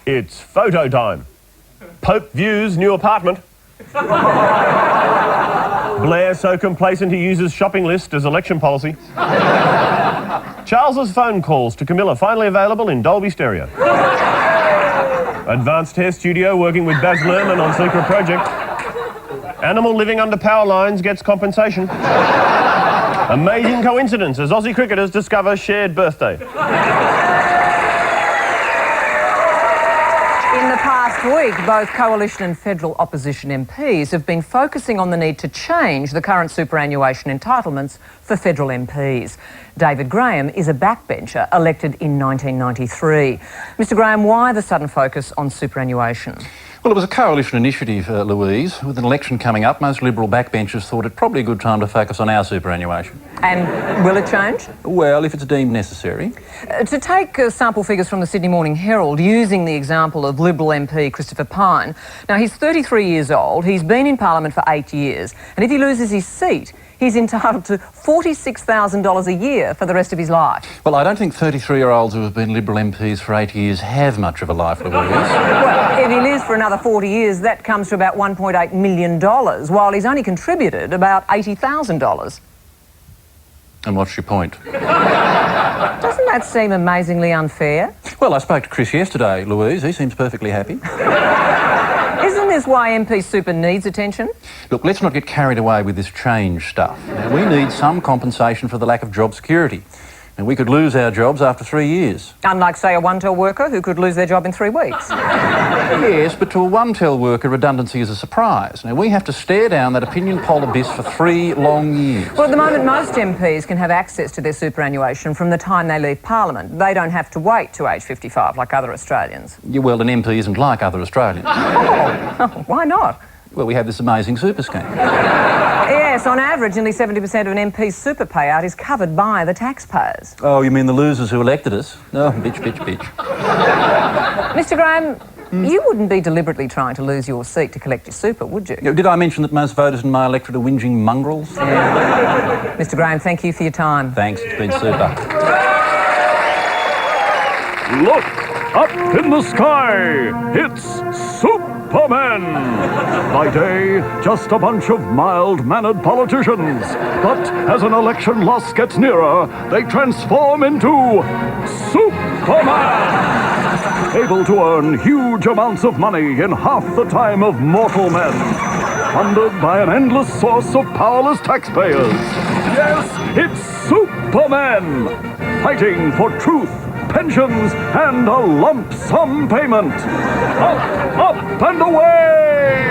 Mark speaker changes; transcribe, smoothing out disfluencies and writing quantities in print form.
Speaker 1: It's photo time. Pope views new apartment. Blair so complacent he uses shopping list as election policy. Charles's phone calls to Camilla finally available in Dolby Stereo. Advanced hair studio working with Baz Luhrmann on secret project. Animal living under power lines gets compensation. Amazing coincidence as Aussie cricketers discover shared birthday.
Speaker 2: In the past week, both coalition and federal opposition MPs have been focusing on the need to change the current superannuation entitlements for federal MPs. David Graham is a backbencher elected in 1993. Mr Graham, why the sudden focus on superannuation?
Speaker 3: Well, it was a coalition initiative, Louise. With an election coming up, most Liberal backbenchers thought it probably a good time to focus on our superannuation.
Speaker 2: And will it change?
Speaker 3: Well, if it's deemed necessary.
Speaker 2: To take sample figures from the Sydney Morning Herald, using the example of Liberal MP Christopher Pyne. Now, he's 33 years old, he's been in Parliament for 8 years, and if he loses his seat, he's entitled to $46,000 a year for the rest of his life.
Speaker 3: Well, I don't think 33-year-olds who have been Liberal MPs for 8 years have much of a life, Louise.
Speaker 2: Well, if he lives for another 40 years, that comes to about $1.8 million, while he's only contributed about $80,000.
Speaker 3: And what's your point?
Speaker 2: Doesn't that seem amazingly unfair?
Speaker 3: Well, I spoke to Chris yesterday, Louise. He seems perfectly happy.
Speaker 2: Isn't this why MP Super needs attention?
Speaker 3: Look, let's not get carried away with this change stuff. Now, we need some compensation for the lack of job security. And we could lose our jobs after 3 years.
Speaker 2: Unlike, say, a one-tel worker who could lose their job in 3 weeks.
Speaker 3: Yes, but to a one-tel worker, redundancy is a surprise. Now, we have to stare down that opinion poll abyss for 3 long years.
Speaker 2: Well, at the moment, most MPs can have access to their superannuation from the time they leave Parliament. They don't have to wait to age 55 like other Australians.
Speaker 3: Yeah, well, an MP isn't like other Australians.
Speaker 2: Oh, why not?
Speaker 3: Well, we have this amazing super scheme.
Speaker 2: Yes, on average, nearly 70% of an MP's super payout is covered by the taxpayers.
Speaker 3: Oh, you mean the losers who elected us? Oh, bitch, bitch, bitch.
Speaker 2: Mr Graham, you wouldn't be deliberately trying to lose your seat to collect your super, would you?
Speaker 3: Did I mention that most voters in my electorate are whinging mongrels?
Speaker 2: Yeah. Mr Graham, thank you for your time.
Speaker 3: Thanks, it's been super.
Speaker 1: Look, up in the sky, it's Superman. By day, just a bunch of mild-mannered politicians. But as an election loss gets nearer, they transform into Superman. Able to earn huge amounts of money in half the time of mortal men. Funded by an endless source of powerless taxpayers. Yes, it's Superman. Fighting for truth, pensions, and a lump sum payment. Up, up, and away!